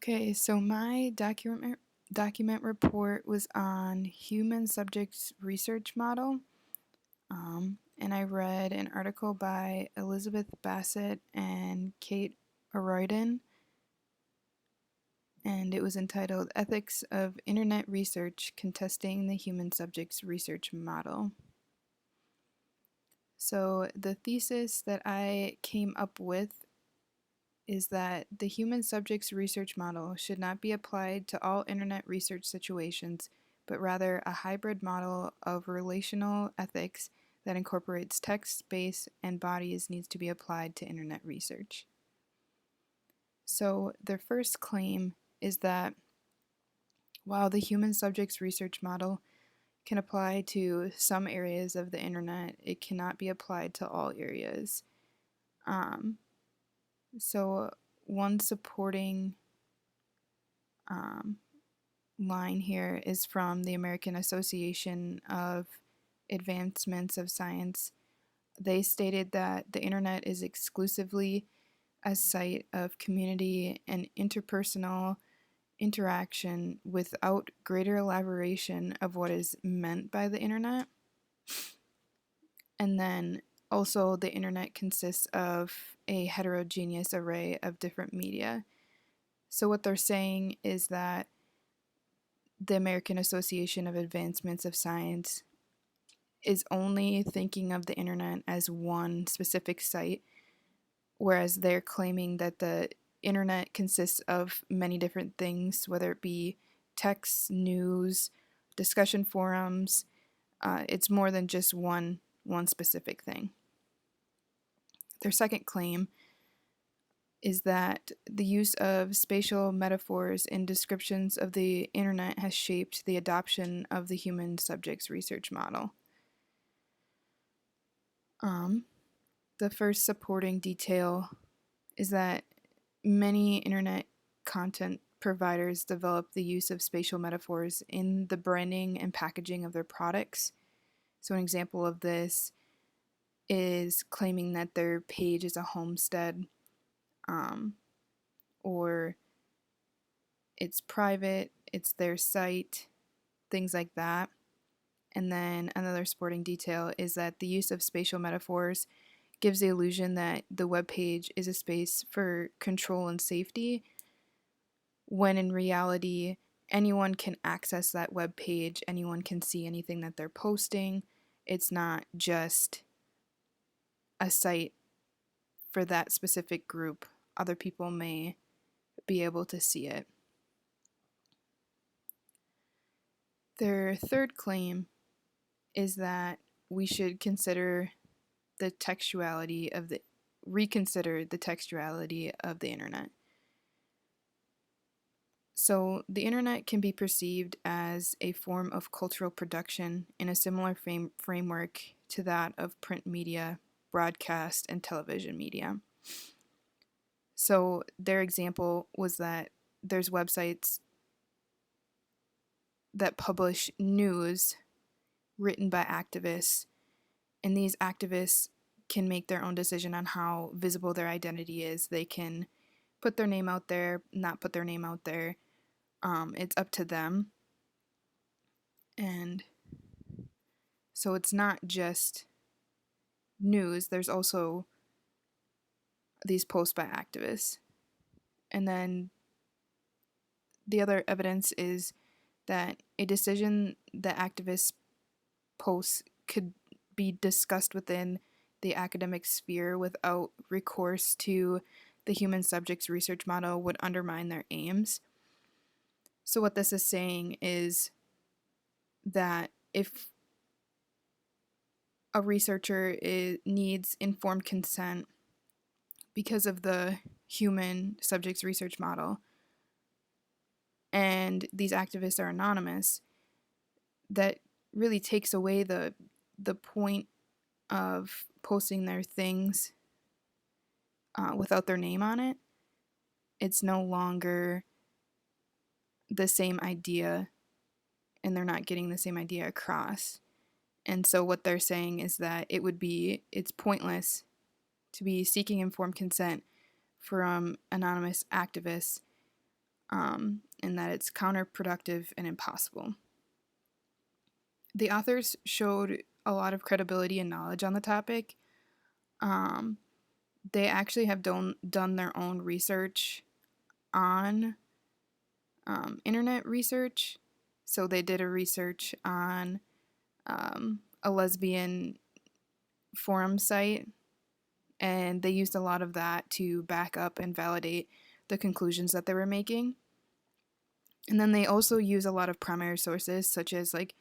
Okay, so my document report was on human subjects research model, and I read an article by Elizabeth Bassett and Kate Aroyden, and it was entitled Ethics of Internet Research Contesting the Human Subjects Research Model. So the thesis that I came up with is that the human subjects research model should not be applied to all internet research situations, but rather a hybrid model of relational ethics that incorporates text, space, and bodies needs to be applied to internet research. So their first claim is that while the human subjects research model can apply to some areas of the internet, it cannot be applied to all areas. So one supporting um, line here is from the American Association of Advancements of Science. They stated that the internet is exclusively a site of community and interpersonal interaction without greater elaboration of what is meant by the internet. And then also, the internet consists of a heterogeneous array of different media. So, what they're saying is that the American Association of Advancements of Science is only thinking of the internet as one specific site, whereas they're claiming that the internet consists of many different things, whether it be text, news, discussion forums. It's more than just one specific thing. Their second claim is that the use of spatial metaphors in descriptions of the internet has shaped the adoption of the human subjects research model. The first supporting detail is that many internet content providers develop the use of spatial metaphors in the branding and packaging of their products. So, an example of this is claiming that their page is a homestead, or it's private, it's their site, things like that. And then another supporting detail is that the use of spatial metaphors gives the illusion that the web page is a space for control and safety, when in reality, anyone can access that web page, anyone can see anything that they're posting. It's not just a site for that specific group. Other people may be able to see it. Their third claim is that we should reconsider the textuality of the internet. So, the internet can be perceived as a form of cultural production in a similar framework to that of print media, broadcast, and television media. So, their example was that there's websites that publish news written by activists, and these activists can make their own decision on how visible their identity is. They can put their name out there, not put their name out there. It's up to them. And so it's not just news, there's also these posts by activists. And then the other evidence is that a decision that activists post could be discussed within the academic sphere without recourse to the human subjects research model would undermine their aims. So, what this is saying is that if a researcher needs informed consent because of the human subjects research model, and these activists are anonymous, that really takes away the point of posting their things without their name on it. It's no longer the same idea, and they're not getting the same idea across. And so what they're saying is that it's pointless to be seeking informed consent from anonymous activists and that it's counterproductive and impossible. The authors showed a lot of credibility and knowledge on the topic. Um, they actually have done their own research on internet research. So they did a research on a lesbian forum site, and they used a lot of that to back up and validate the conclusions that they were making. And then they also use a lot of primary sources, such as like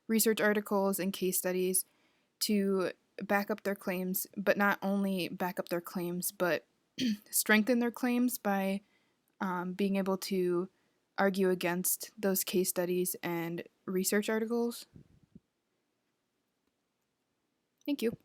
research articles and case studies, to back up their claims, but not only back up their claims, but strengthen their claims by being able to argue against those case studies and research articles. Thank you.